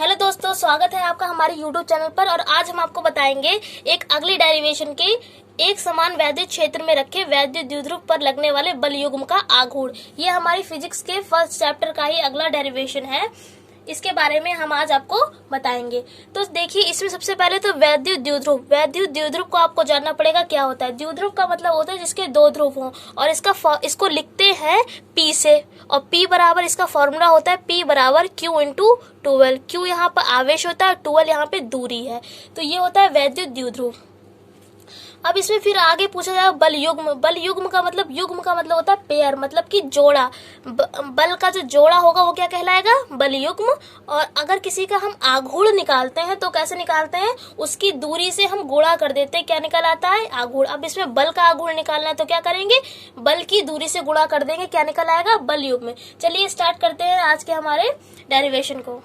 Hello दोस्तों, स्वागत है आपका हमारे YouTube चैनल पर। और आज हम आपको बताएंगे एक अगली डेरिवेशन के एक समान वैद्युत क्षेत्र में रखे वैद्युत द्विध्रुव पर लगने वाले बल युग्म का आघूर्ण। ये हमारी फिजिक्स के फर्स्ट चैप्टर का ही अगला डेरिवेशन है। इसके बारे में हम आज आपको बताएंगे। तो देखिए, इसमें सबसे पहले तो वैद्युत द्विध्रुव को आपको जानना पड़ेगा क्या होता है। द्विध्रुव का मतलब होता है जिसके दो ध्रुव हों, और इसको लिखते हैं P से, और P बराबर इसका फॉर्मूला होता है P बराबर Q इंटू 12। Q यहाँ पर आवेश होता है, 12 यहाँ पे दूरी है। तो ये होता है वैद्युत द्विध्रुव। अब इसमें फिर आगे पूछा जाएगा बल युग्म का मतलब होता है पेयर, मतलब कि जोड़ा। बल का जो जोड़ा होगा वो क्या कहलाएगा, बल युग्म। और अगर किसी का हम आघूर्ण निकालते हैं तो कैसे निकालते हैं, उसकी दूरी से हम गुणा कर देते हैं, क्या निकल आता है, आघूर्ण। अब इसमें बल का आघूर्ण निकालना है तो क्या करेंगे, बल की दूरी से गुणा कर देंगे, क्या निकल आएगा, बल युग्म। चलिए स्टार्ट करते हैं आज के हमारे डेरिवेशन को।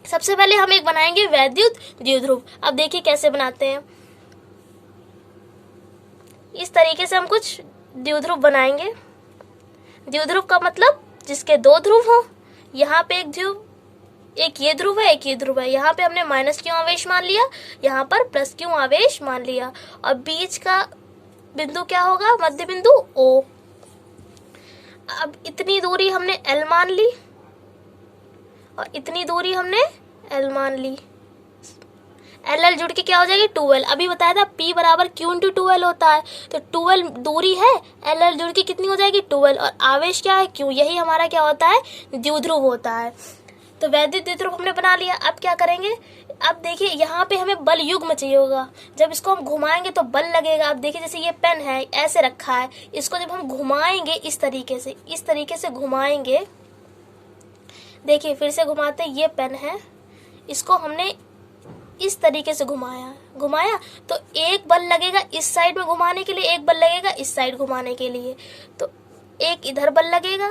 सबसे पहले हम एक बनाएंगे वैद्युत द्विध्रुव। अब देखिए कैसे बनाते हैं। इस तरीके से हम कुछ द्विध्रुव बनाएंगे। द्विध्रुव का मतलब जिसके दो ध्रुव हो। यहाँ पे एक ध्रुव, एक ये ध्रुव है, एक ये ध्रुव है। यहाँ पे हमने माइनस क्यों आवेश मान लिया, यहाँ पर प्लस क्यों आवेश मान लिया। और बीच का बिंदु क्या होगा, मध्य बिंदु O। अब इतनी दूरी हमने L मान ली और इतनी दूरी हमने L मान ली। LL जुड़ के क्या हो जाएगी, 12। अभी बताया था P बराबर Q इंटू 12 होता है, तो 12 दूरी है, LL जुड़ के कितनी हो जाएगी, 12। और आवेश क्या है, Q। यही हमारा क्या होता है, द्विध्रुव होता है। तो वैद्युत द्विध्रुव हमने बना लिया। अब क्या करेंगे, अब देखिए यहाँ पे हमें बल युग्म चाहिए होगा। जब इसको हम घुमाएंगे तो बल लगेगा। अब देखिए जैसे ये पेन है, ऐसे रखा है, इसको जब हम घुमाएंगे इस तरीके से घुमाएंगे। देखिए फिर से घुमाते, ये पेन है, इसको हमने इस तरीके से घुमाया तो एक बल लगेगा इस साइड में घुमाने के लिए, एक बल लगेगा इस साइड घुमाने के लिए। तो एक इधर बल लगेगा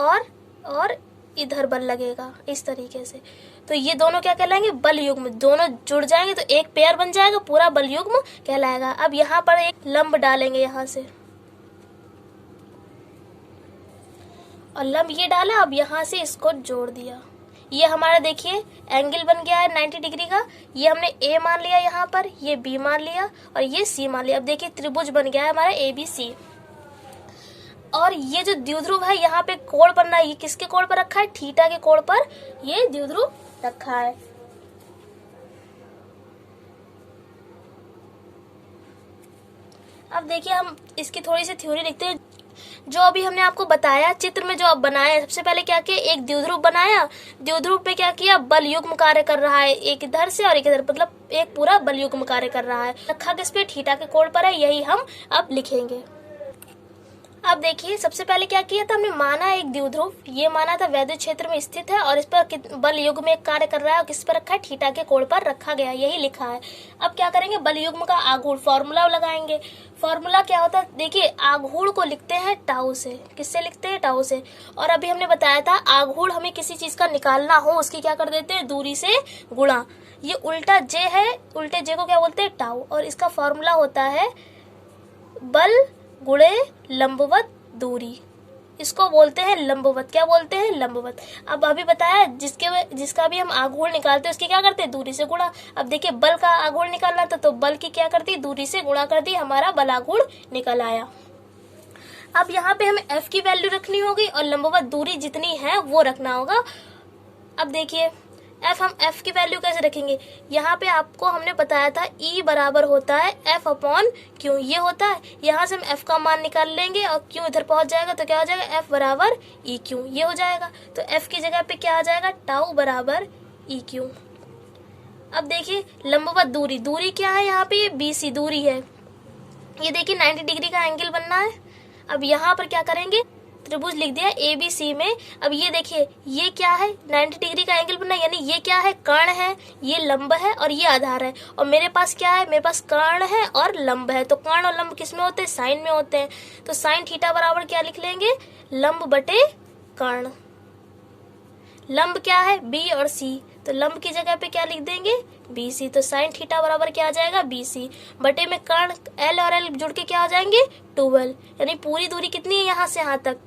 और इधर बल लगेगा इस तरीके से। तो ये दोनों क्या कहलाएंगे, बल युग्म। दोनों जुड़ जाएंगे तो एक पेयर बन जाएगा, पूरा बल युग्म कहलाएगा। अब यहाँ पर एक लंब डालेंगे यहाँ से, और लंब ये डाला। अब यहाँ से इसको जोड़ दिया। ये हमारा देखिए एंगल बन गया है 90 डिग्री का। ये हमने A मान लिया, यहाँ पर ये B मान लिया और ये C मान लिया। अब देखिए त्रिभुज बन गया है हमारा ABC। और ये जो द्विध्रुव है, यहाँ पे कोण बन रहा है, ये किसके कोण पर रखा है, थीटा के कोण पर ये द्विध्रुव रखा है। अब देखिए हम इसकी थोड़ी सी थ्योरी लिखते हैं। जो अभी हमने आपको बताया चित्र में, जो अब बनाया, सबसे पहले क्या किया, एक द्विध्रुव बनाया। द्विध्रुव पे क्या किया, बल युग्म कार्य कर रहा है, एक इधर से और एक इधर, मतलब एक पूरा बल युग्म कार्य कर रहा है। रखा किस पे, थीटा के कोण पर है। यही हम अब लिखेंगे। अब देखिए सबसे पहले क्या किया था, हमने माना एक द्विध्रुव, ये माना था वैद्युत क्षेत्र में स्थित है और इस पर बल युग्म एक कार्य कर रहा है, और किस पर रखा है, थीटा के कोण पर रखा गया, यही लिखा है। अब क्या करेंगे, बल युग्म का आघूर्ण फॉर्मूला लगाएंगे। फॉर्मूला क्या होता है, देखिए आघूर्ण को लिखते हैं टाउ से। किससे लिखते हैं, टाउ से। और अभी हमने बताया था आघूर्ण हमें किसी चीज का निकालना हो, उसकी क्या कर देते हैं, दूरी से गुणा। ये उल्टा जे है, उल्टे जे को क्या बोलते हैं, टाउ। और इसका फॉर्मूला होता है बल गुणे लंबवत दूरी, इसको बोलते हैं लंबवत। क्या बोलते हैं, लंबवत। अब अभी बताया जिसका भी हम आघूर्ण निकालते हैं उसकी क्या करते हैं, दूरी से गुणा। अब देखिए बल का आघूर्ण निकालना था तो बल की क्या करती, दूरी से गुणा कर दी, हमारा बल आघूर्ण निकल आया। अब यहाँ पे हमें F की वैल्यू रखनी होगी और लंबवत दूरी जितनी है वो रखना होगा। अब देखिए हम F की वैल्यू कैसे रखेंगे, यहाँ पे आपको हमने बताया था E बराबर होता है F अपॉन Q, ये होता है। यहाँ से हम F का मान निकाल लेंगे और Q इधर पहुंच जाएगा तो क्या हो जाएगा, F बराबर EQ, ये हो जाएगा। तो F की जगह पे क्या आ जाएगा, टाउ बराबर EQ। अब देखिए लंबवत दूरी क्या है, यहाँ पे BC दूरी है। ये देखिए 90 डिग्री का एंगल बनना है। अब यहाँ पर क्या करेंगे, त्रिभुज लिख दिया ABC में। अब ये देखिए ये क्या है, 90 डिग्री का एंगल बनना, यानी ये क्या है, कर्ण है, ये लंब है और ये आधार है। और मेरे पास क्या है, मेरे पास कर्ण है और लंब है। तो कर्ण और लंब किस में होते हैं, साइन में होते हैं। तो साइन थीटा बराबर क्या लिख लेंगे, लंब बटे कर्ण। लंब क्या है, B और C, तो लंब की जगह पे क्या लिख देंगे, BC। तो साइन थीटा बराबर क्या आ जाएगा, BC बटे में कर्ण L और L जुड़ के क्या हो जाएंगे, 12। यानी पूरी दूरी कितनी है यहाँ से यहाँ तक,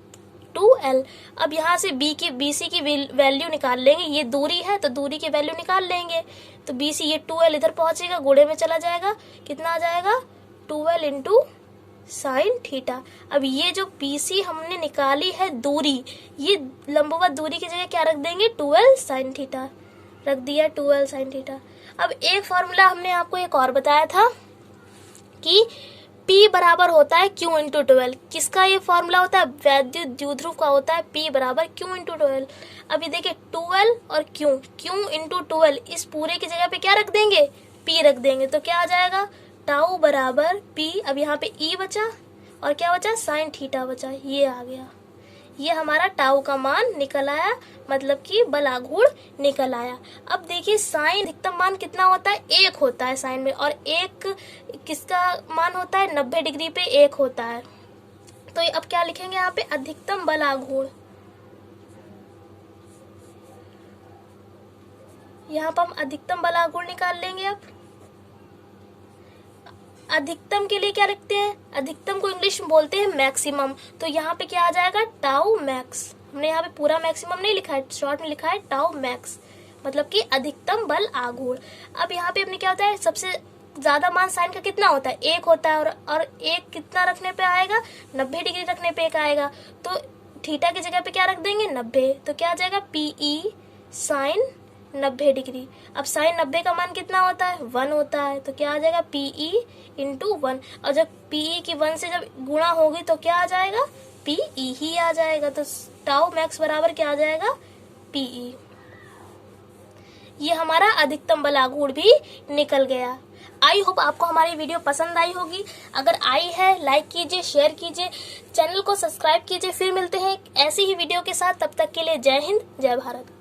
2l। अब यहाँ से BC की वैल्यू निकाल लेंगे, ये दूरी है तो दूरी की वैल्यू निकाल लेंगे। तो BC ये 2l इधर पहुंचेगा, गुणे में चला जाएगा, कितना आ जाएगा 2l इंटू साइन थीटा। अब ये जो BC हमने निकाली है दूरी, ये लंबवत दूरी की जगह क्या रख देंगे 2l साइन थीटा, रख दिया 2l साइन थीटा। अब एक फॉर्मूला हमने आपको एक और बताया था कि P बराबर होता है Q इंटू 12। किसका ये फॉर्मूला होता है, वैद्युत द्विध्रुव का होता है P बराबर Q इंटू 12। अब ये देखिए 2l और Q इंटू 12, इस पूरे की जगह पे क्या रख देंगे P रख देंगे, तो क्या आ जाएगा टाउ बराबर P। अब यहाँ पे E बचा और क्या बचा साइन थीटा बचा, ये आ गया, ये हमारा टाउ का मान निकल आया, मतलब कि बल आघूर्ण निकल आया। अब देखिए साइन अधिकतम मान कितना होता है 1 होता है साइन में, और 1 किसका मान होता है 90 डिग्री पे 1 होता है। तो अब क्या लिखेंगे यहाँ पे अधिकतम बल आघूर्ण, यहाँ पर हम अधिकतम बल आघूर्ण निकाल लेंगे। अब अधिकतम के लिए क्या लिखते हैं, अधिकतम को इंग्लिश में बोलते हैं मैक्सिमम, तो यहाँ पे क्या आ जाएगा टाउ मैक्स। हमने यहाँ पे पूरा मैक्सिमम नहीं लिखा है, शॉर्ट में लिखा है टाउ मैक्स, मतलब कि अधिकतम बल आघूर्ण। अब यहाँ पे अपने क्या होता है, सबसे ज्यादा मान साइन का कितना होता है 1 होता है, और 1 कितना रखने पे आएगा 90 डिग्री रखने पे 1 आएगा, तो थीटा की जगह पे क्या रख देंगे 90, तो क्या आ जाएगा PE साइन 90 डिग्री। अब साइन 90 का मान कितना होता है 1 होता है, तो क्या आ जाएगा PE इंटू 1, और जब PE की 1 से जब गुणा होगी तो क्या आ जाएगा PE ही आ जाएगा, तो टाउ मैक्स बराबर क्या आ जाएगा PE। ये हमारा अधिकतम बल आघूर्ण भी निकल गया। आई होप आपको हमारी वीडियो पसंद आई होगी। अगर आई है लाइक कीजिए, शेयर कीजिए, चैनल को सब्सक्राइब कीजिए। फिर मिलते हैं ऐसी ही वीडियो के साथ, तब तक के लिए जय हिंद जय भारत।